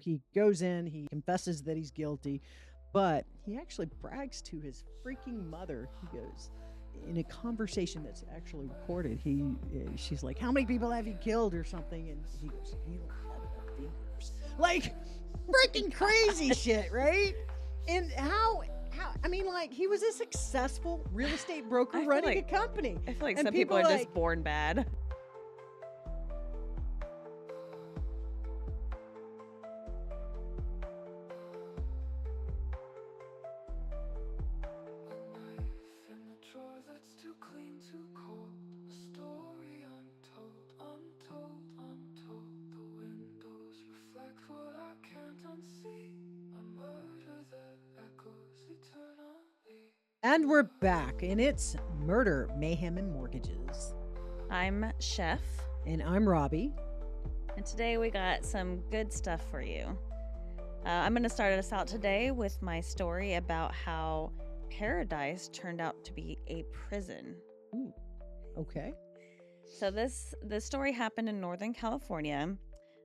He goes in, he confesses that he's guilty, but he actually brags to his freaking mother. He goes, in a conversation that's actually recorded, she's like, "How many people have you killed?" or something, and he goes, "You don't have enough fingers." Like freaking crazy shit, right? And I mean, like, he was a successful real estate broker running a company. I feel like and some people are just born bad. And we're back, and it's Murder, Mayhem, and Mortgages. I'm Chef. And I'm Robbie. And today we got some good stuff for you. I'm going to start us out today with my story about how paradise turned out to be a prison. Ooh, okay. So this story happened in Northern California.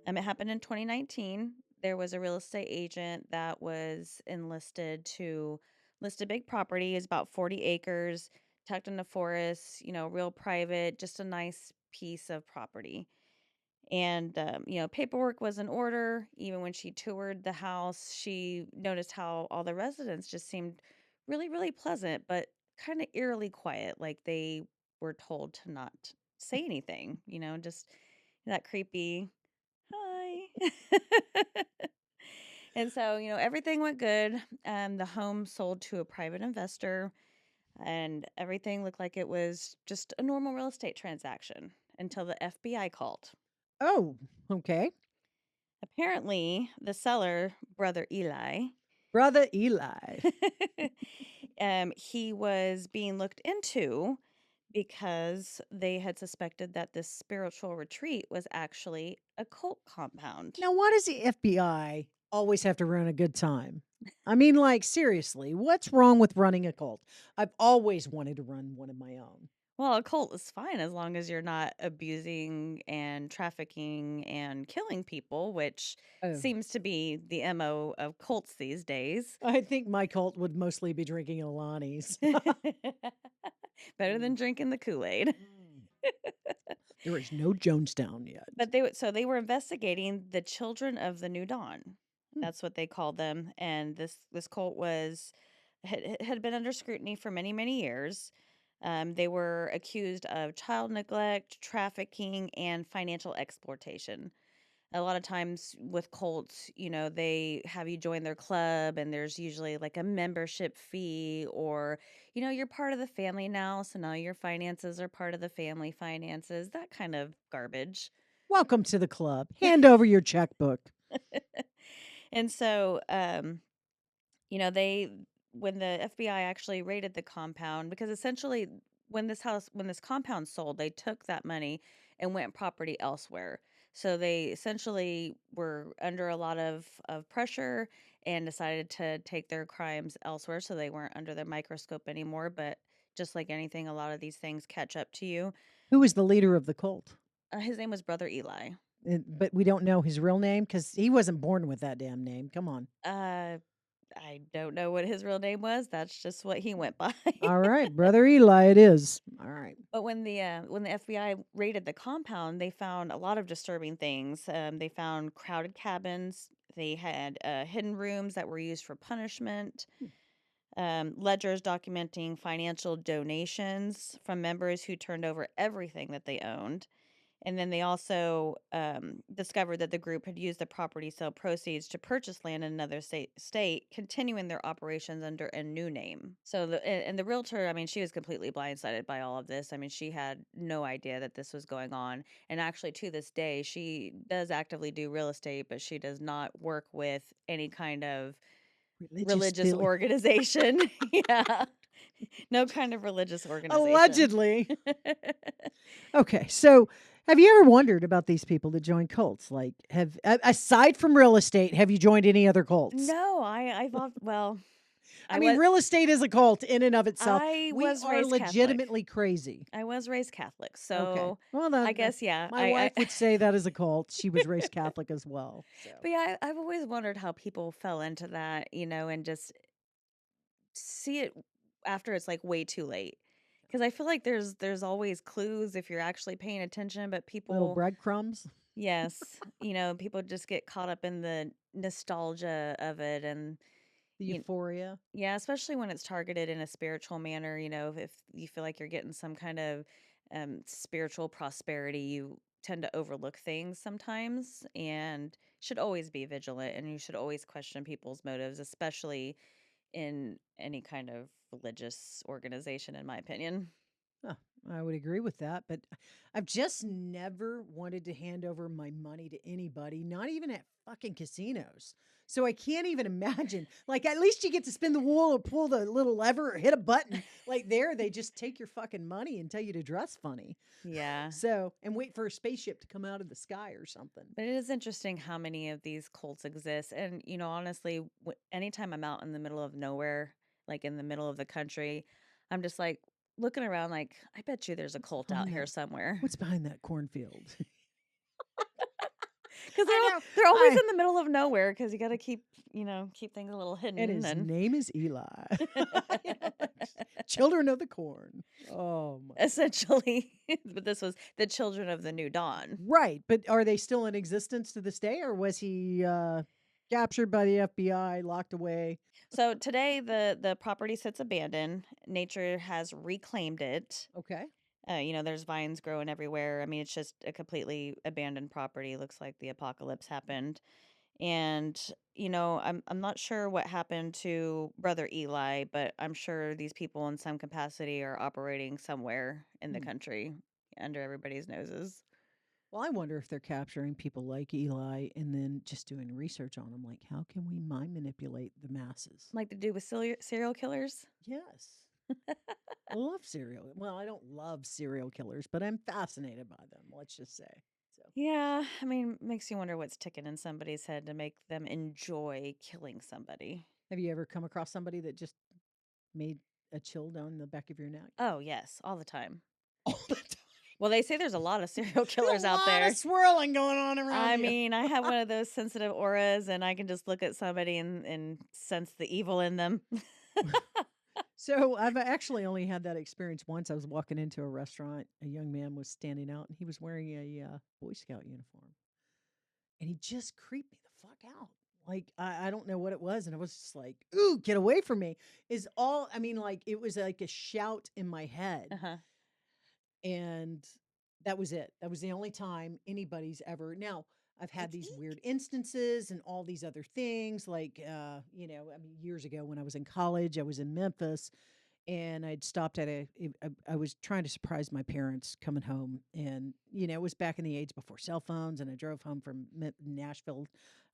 It happened in 2019. There was a real estate agent that was enlisted to list a big property. It's about 40 acres, tucked in the forest, real private, just a nice piece of property. And, paperwork was in order. Even when she toured the house, she noticed how all the residents just seemed really, really pleasant, but kind of eerily quiet, like they were told to not say anything, just that creepy, hi. And so, everything went good. The home sold to a private investor, and everything looked like it was just a normal real estate transaction until the FBI called. Oh, okay. Apparently, the seller, Brother Eli, Brother Eli. he was being looked into because they had suspected that this spiritual retreat was actually a cult compound. Now, why does the FBI always have to run a good time? I mean, like, seriously, what's wrong with running a cult? I've always wanted to run one of my own. Well, a cult is fine as long as you're not abusing and trafficking and killing people, which Oh, seems to be the MO of cults these days. I think my cult would mostly be drinking Alani's. Better than drinking the Kool-Aid. There is no Jonestown yet. But they were investigating the Children of the New Dawn. That's what they called them, and this cult had been under scrutiny for many, many years. They were accused of child neglect, trafficking, and financial exploitation. A lot of times with cults, they have you join their club, and there's usually like a membership fee, or, you're part of the family now, so now your finances are part of the family finances, that kind of garbage. Welcome to the club. Hand over your checkbook. And so, they when the FBI actually raided the compound, because essentially when this compound sold, they took that money and went property elsewhere. So they essentially were under a lot of pressure and decided to take their crimes elsewhere, so they weren't under the microscope anymore. But just like anything, a lot of these things catch up to you. Who was the leader of the cult? His name was Brother Eli. But we don't know his real name because he wasn't born with that damn name. Come on. I don't know what his real name was. That's just what he went by. All right, Brother Eli, it is. All right. But when the FBI raided the compound, they found a lot of disturbing things. They found crowded cabins. They had hidden rooms that were used for punishment. Ledgers documenting financial donations from members who turned over everything that they owned. And then they also discovered that the group had used the property sale proceeds to purchase land in another state, continuing their operations under a new name. So the realtor, I mean, she was completely blindsided by all of this. I mean, she had no idea that this was going on. And actually, to this day, she does actively do real estate, but she does not work with any kind of religious organization. Yeah. No kind of religious organization. Allegedly. Okay, so have you ever wondered about these people that join cults? Like, aside from real estate, have you joined any other cults? No, well, I mean, real estate is a cult in and of itself. I We was are raised Catholic. legitimately crazy. I was raised Catholic, Okay. so Well, I guess, yeah, my wife would say that is a cult. She was raised Catholic as well. So but yeah, I've always wondered how people fell into that, and just see it after it's like way too late. Because I feel like there's always clues if you're actually paying attention, but little people, breadcrumbs, yes, people just get caught up in the nostalgia of it, and the you, euphoria. yeah, especially when it's targeted in a spiritual manner. If you feel like you're getting some kind of spiritual prosperity, you tend to overlook things sometimes, and should always be vigilant, and you should always question people's motives, especially in any kind of religious organization, in my opinion. Huh, I would agree with that, but I've just never wanted to hand over my money to anybody, not even at fucking casinos. So I can't even imagine. Like, at least you get to spin the wheel or pull the little lever or hit a button. Like, there, they just take your fucking money and tell you to dress funny. Yeah. So, and wait for a spaceship to come out of the sky or something. But it is interesting how many of these cults exist. And, honestly, anytime I'm out in the middle of nowhere, like in the middle of the country, I'm just like looking around, like, I bet you there's a What's cult out behind here that? somewhere. What's behind that cornfield? Because I know. they're always I in the middle of nowhere because you got to keep things a little And hidden. his And name is Eli. You know, like, children of the corn. Oh my God. essentially, but this was the children of the new dawn. Right, but are they still in existence to this day, or was he captured by the FBI, locked away? So today, the property sits abandoned. Nature has reclaimed it. Okay. There's vines growing everywhere. I mean, it's just a completely abandoned property. Looks like the apocalypse happened. And, I'm not sure what happened to Brother Eli, but I'm sure these people in some capacity are operating somewhere in the Hmm. country under everybody's noses. Well, I wonder if they're capturing people like Eli and then just doing research on them. Like, how can we mind manipulate the masses? Like to do with serial killers. Yes. I love serial. Well, I don't love serial killers, but I'm fascinated by them. Let's just say. So, Yeah, I mean, makes you wonder what's ticking in somebody's head to make them enjoy killing somebody. have you ever come across somebody that just made a chill down the back of your neck? Oh, yes, all the time. All the time. Well, they say there's a lot of serial There's killers a out lot of there. swirling going on around I you. mean, I have one of those sensitive auras, and I can just look at somebody and sense the evil in them. So I've actually only had that experience once. I was walking into a restaurant. A young man was standing out, and he was wearing a Boy Scout uniform, and he just creeped me the fuck out. Like I don't know what it was, and I was just like, "Ooh, get away from me!" Is all. I mean, like it was like a shout in my head, Uh-huh. and that was it. That was the only time anybody's ever. Now I've had these weird instances and all these other things. Like, I mean, years ago when I was in college, I was in Memphis, and I'd stopped at I was trying to surprise my parents coming home, and it was back in the age before cell phones, and I drove home from Nashville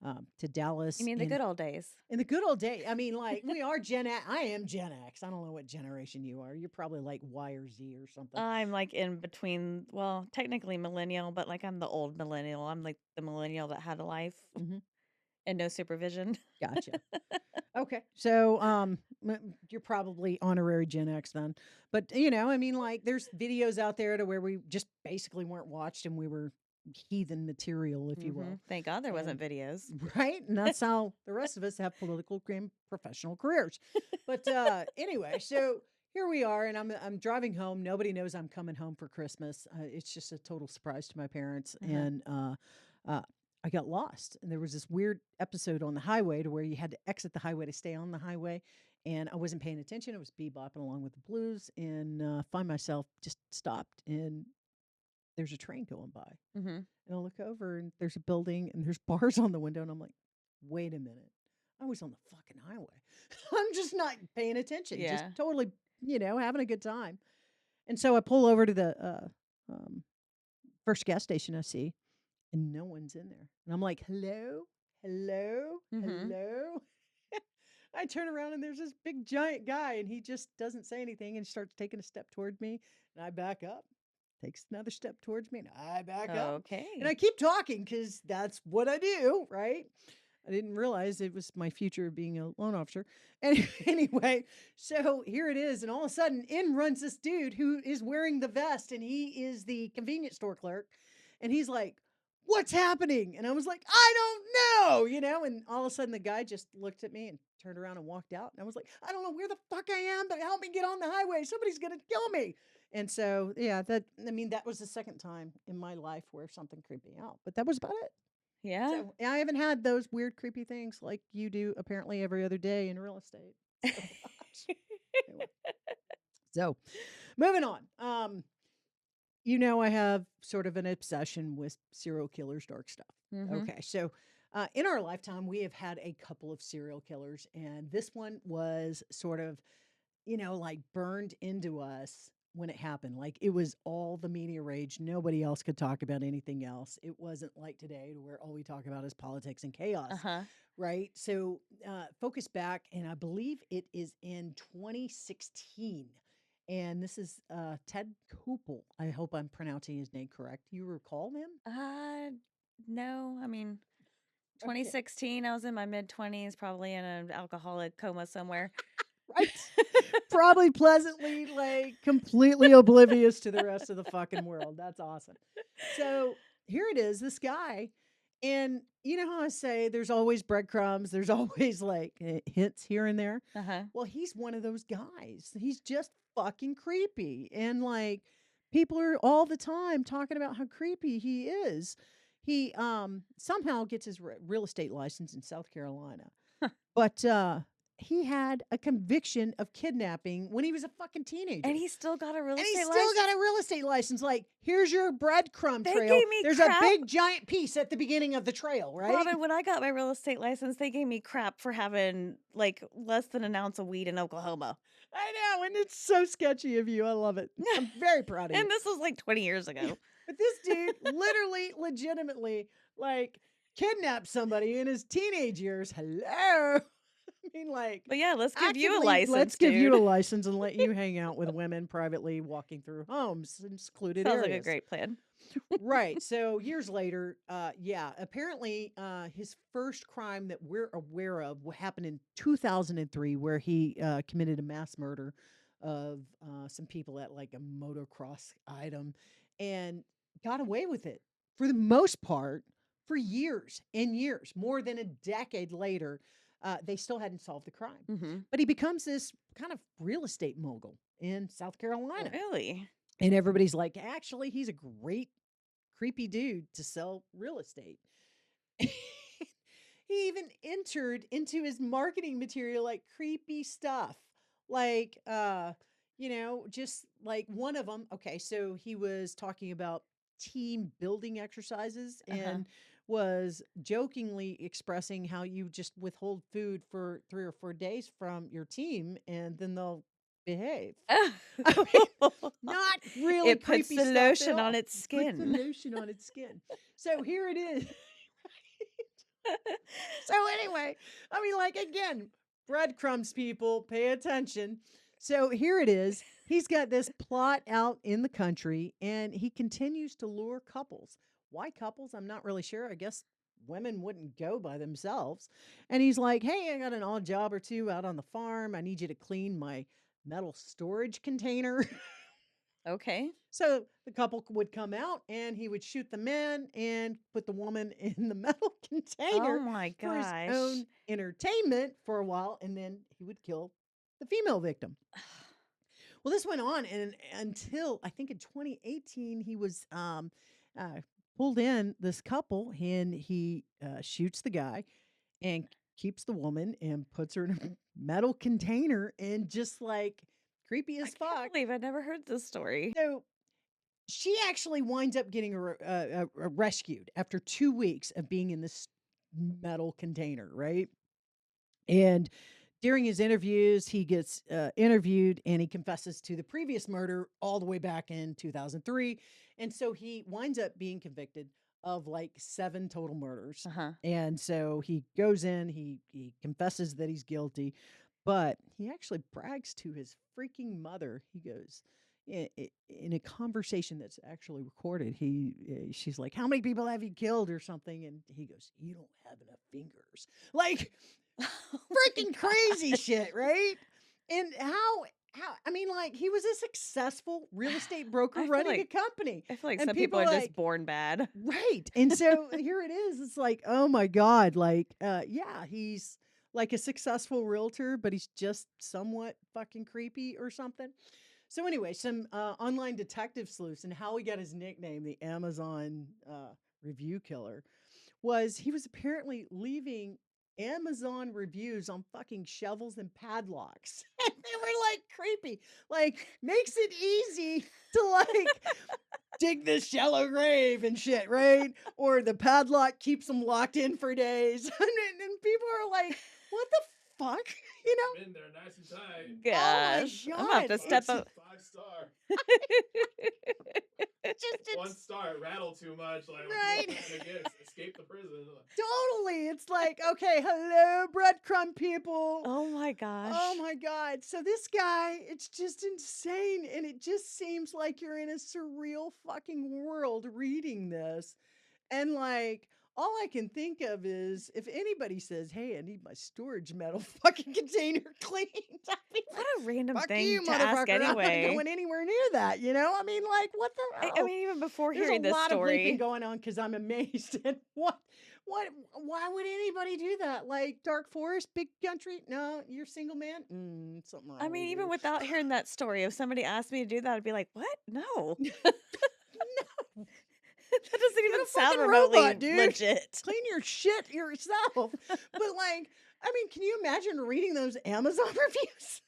to You Dallas, mean the and good old days? in the good old day. I mean, like we are Gen X. I am Gen X. I don't know what generation you are. You're probably like Y or Z or something. I'm like in between, well, technically millennial, but like I'm the old millennial. I'm like the millennial that had a life Hmm. and no supervision. Gotcha. Okay. So, you're probably honorary Gen X then. But, I mean, like, there's videos out there to where we just basically weren't watched and we were heathen material, if you will. Thank God there And, wasn't videos. right. And that's how the rest of us have political and professional careers. But, anyway, so here we are, and I'm driving home. Nobody knows I'm coming home for Christmas. It's just a total surprise to my parents. Uh-huh. And, uh, I got lost, and there was this weird episode on the highway to where you had to exit the highway to stay on the highway, and I wasn't paying attention. I was bebopping along with the blues, and find myself just stopped, and there's a train going by, Mm-hmm. and I look over, and there's a building, and there's bars on the window, and I'm like, wait a minute, I was on the fucking highway. I'm just not paying attention, just Yeah. totally, having a good time, and so I pull over to the first gas station I see, and no one's in there. And I'm like, hello, hello, Mm-hmm. hello. I turn around and there's this big giant guy, and he just doesn't say anything and starts taking a step toward me. And I back up, takes another step towards me, and I back up. And Okay. I keep talking because that's what I do, right? I didn't realize it was my future being a loan officer. And anyway, so here it is. And all of a sudden, in runs this dude who is wearing the vest, and he is the convenience store clerk. And he's like, "What's happening?" And I was like, "I don't know," And all of a sudden, the guy just looked at me and turned around and walked out. And I was like, "I don't know where the fuck I am, but help me get on the highway. Somebody's going to kill me." And so, yeah, that was the second time in my life where something creeped me out. But that was about it. Yeah. So I haven't had those weird, creepy things like you do apparently every other day in real estate. So, anyway, so moving on. I have sort of an obsession with serial killers, dark stuff. Mm-hmm. Okay, so in our lifetime, we have had a couple of serial killers, and this one was sort of like burned into us when it happened. Like it was all the media rage. Nobody else could talk about anything else. It wasn't like today to where all we talk about is politics and chaos, Uh-huh. right? So focus back, and I believe it is in 2016. And this is Ted Koppel. I hope I'm pronouncing his name correct. You recall him? No, I mean, Okay. 2016, I was in my mid-20s, probably in an alcoholic coma somewhere. Right. Probably pleasantly, like, completely oblivious to the rest of the fucking world. That's awesome. So here it is, this guy. And you know how I say there's always breadcrumbs, there's always like hints here and there. Uh-huh. Well, he's one of those guys. He's just fucking creepy. And like people are all the time talking about how creepy he is. He somehow gets his real estate license in South Carolina. But he had a conviction of kidnapping when he was a fucking teenager. And he still got a real And he estate still license? got a real estate license. Like, here's your breadcrumb They trail. gave me There's a crap. big giant piece at the beginning of the trail, right? Robin, when I got my real estate license, they gave me crap for having like less than an ounce of weed in Oklahoma. I know, and it's so sketchy of you. I love it. I'm very proud of you. And this was like 20 years ago. But this dude literally, legitimately, like, kidnapped somebody in his teenage years. Hello. I mean, like, But yeah, let's give you a actively, license, let's give you a dude. license and let you hang out with women privately walking through homes in secluded Sounds areas. like a great plan. Right. So years later, apparently his first crime that we're aware of happened in 2003, where he committed a mass murder of some people at like a motocross item and got away with it for the most part for years and years. More than a decade later, they still hadn't solved the crime. Mm-hmm. But he becomes this kind of real estate mogul in South Carolina. Really? And everybody's like, actually, he's a great creepy dude to sell real estate. He even entered into his marketing material like creepy stuff. Like just like one of them. Okay, so he was talking about team building exercises and was jokingly expressing how you just withhold food for 3 or 4 days from your team and then they'll behave. I mean, not really It puts creepy the stuff at lotion on all. its Puts the skin. lotion on its skin. So here it is. So anyway, I mean, like again, breadcrumbs, people, pay attention. So here it is. He's got this plot out in the country, and he continues to lure couples. Why couples? I'm not really sure. I guess women wouldn't go by themselves. And he's like, "Hey, I got an odd job or two out on the farm. I need you to clean my metal storage container." Okay. So the couple would come out and he would shoot the man and put the woman in the metal Oh container my for his gosh. own entertainment for a while. And then he would kill the female victim. Well, this went on and until I think in 2018, he was uh, pulled in this couple and he shoots the guy and keeps the woman and puts her in a metal container and just like creepy I as can't fuck. believe I never heard this story. So she actually winds up getting rescued after 2 weeks of being in this metal container, right? And during his interviews, he gets interviewed and he confesses to the previous murder all the way back in 2003. And so he winds up being convicted of like 7 total murders. Uh-huh. And so he goes in, he confesses that he's guilty, but he actually brags to his freaking mother. He goes, in a conversation that's actually recorded, she's like, "How many people have you killed?" or something, and he goes, "You don't have enough fingers." Like Oh my freaking crazy gosh. shit, right? And how I mean, like he was a successful real estate broker I feel running a like company, and some people people are are just like, born bad. right. And so here it is. It's like, oh my God. Like, yeah, he's like a successful realtor, but he's just somewhat fucking creepy or something. So anyway, some online detective sleuths and how he got his nickname, the Amazon review killer, was he was apparently leaving Amazon reviews on fucking shovels and padlocks. And they were like creepy. Like makes it easy to like dig this shallow grave and shit, right? Or the padlock keeps them locked in for days. And people are like, what the fuck? You know? Been there, nice and tight. Oh my Gosh, I'm gonna have God. to step It's up. 5 star. just, One it's star, it rattled too much. Like, right. trying to get escape the prison. Totally. It's like, okay, hello, breadcrumb people. Oh my Oh gosh. my God. So this guy, it's just insane. And it just seems like you're in a surreal fucking world reading this. And like, all I can think of is if anybody says, "Hey, I need my storage metal fucking container cleaned," I'd be What like, a random "Fuck thing you, to ask motherfucker. I'm not anyway. going anywhere near that." You know? I mean, like, what the I hell? mean, even before There's a hearing this lot of bleeping story, going on because I'm amazed at why would anybody do that? Like dark forest, big country? No, you're a single man? Something I wrong mean, with even you. without hearing that story, if somebody asked me to do that, I'd be like, what? No. No, That doesn't get even a sound fucking remotely robot, dude. legit. Clean your shit yourself. But like, I mean, can you imagine reading those Amazon reviews?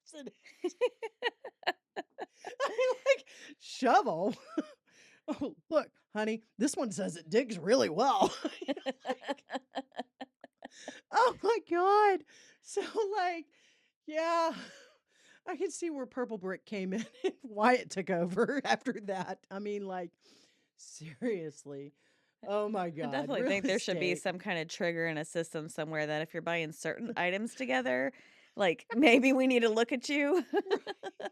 Sorry, I mean, like, shovel. Oh, look, honey, this one says it digs really well. You know, like, oh my God. So, like, yeah, I can see where Purple Brick came in and why it took over after that. I mean, like, seriously. Oh my I God. definitely Real think there should be estate. some kind of trigger in a system somewhere that if you're buying certain items together, like maybe we need to look at you. Right.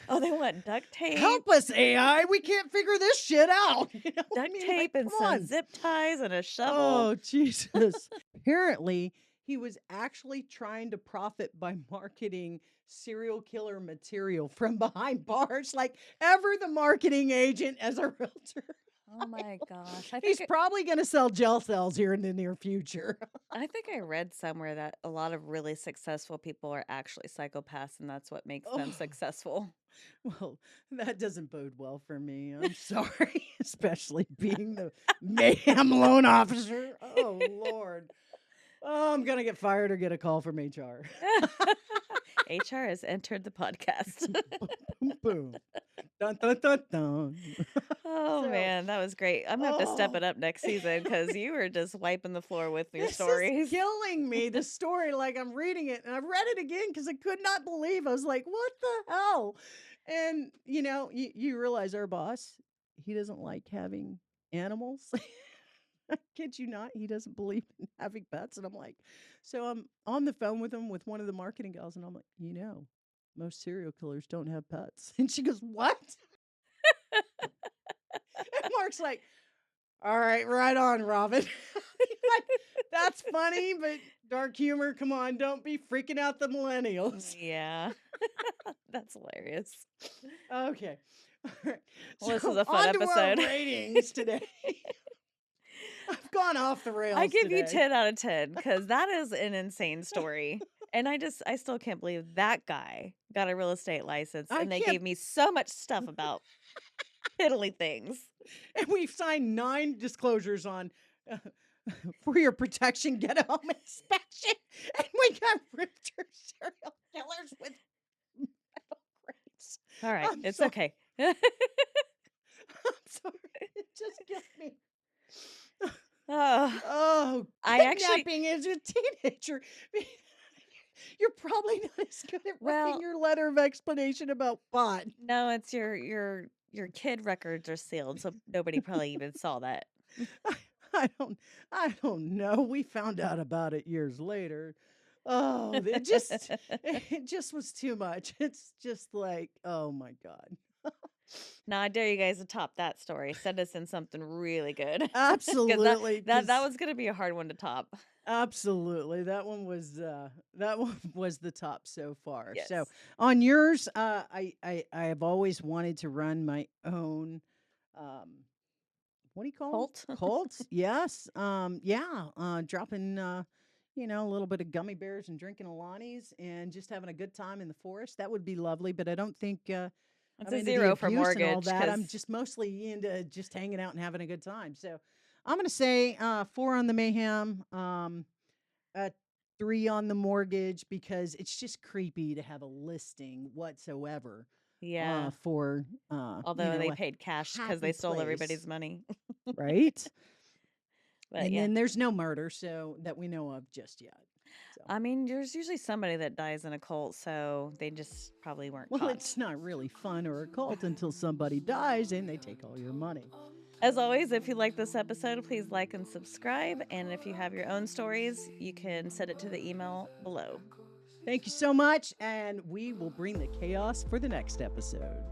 Oh, they want duct tape, Help us, AI. We can't figure this shit out. You know, I duct mean, like, tape and come some on. zip ties and a shovel. Oh, Jesus. Apparently, he was actually trying to profit by marketing serial killer material from behind bars, like ever the marketing agent as a realtor. Oh my gosh. He's probably going to sell gel cells here in the near future. I think I read somewhere that a lot of really successful people are actually psychopaths and that's what makes them Oh, successful. well, that doesn't bode well for me. I'm sorry, especially being the mayhem loan officer. Oh, Lord. Oh, I'm going to get fired or get a call from HR. HR has entered the podcast. Boom, boom. Dun, dun, dun, dun. Oh So, man, that was great. I'm gonna have to step oh, it up next season because you were just wiping the floor with your this is stories. killing me. The story, like I'm reading it and I've read it again because I could not believe. I was like, what the hell? And you realize our boss, he doesn't like having animals. I kid you not, he doesn't believe in having pets. And I'm like, so I'm on the phone with him with one of the marketing gals, and I'm like, most serial killers don't have pets. And she goes, what? And Mark's like, all right, right on, Robin. Like, that's funny, but dark humor. Come on, don't be freaking out the millennials. Yeah, that's hilarious. Okay. All right. Well, this So is a fun on to our episode. ratings today. I've gone off the I rails give you today. 10 out of 10 because that is an insane story. And I still can't believe that guy got a real estate license I and they can't. gave me so much stuff about piddly things. And we've signed 9 disclosures on uh, for your protection, get a home inspection. And we got realtor serial killers with metal crates. All right, I'm it's sorry. okay. I'm sorry. It just killed me. Oh, Oh, I actually, kidnapping as a teenager. You're probably not as good at writing well, your letter of explanation about pot. no, it's your kid records are sealed, so nobody probably even saw that. I, I don't know. We found out about it years later. Oh, it just was too much. It's just like, oh my God. Now I dare you guys to top that story. Send us in something really good. Because Absolutely, that 'cause was gonna be a hard one to top. absolutely. That one was the top so far. So Yes. on yours, I have always wanted to run my own what do you call them? Colt. Colts? Yes. Yeah. Dropping a little bit of gummy bears and drinking Alani's and just having a good time in the forest. That would be lovely, but I don't think It's I'm a into the 0 for abuse and all mortgage that. I'm because just mostly into just hanging out and having a good time. So I'm gonna say 4 on the Mayhem, uh 3 on the mortgage because it's just creepy to have a listing whatsoever yeah. for Although they a paid cash because they happy stole place, everybody's money. right? But And yeah. then there's no murder, so that we know of just yet. So, I mean, there's usually somebody that dies in a cult, so they just probably weren't well, caught. it's not really fun or a cult until somebody dies and they take all your money. As always, if you like this episode, please like and subscribe. And if you have your own stories, you can send it to the email below. Thank you so much, and we will bring the chaos for the next episode.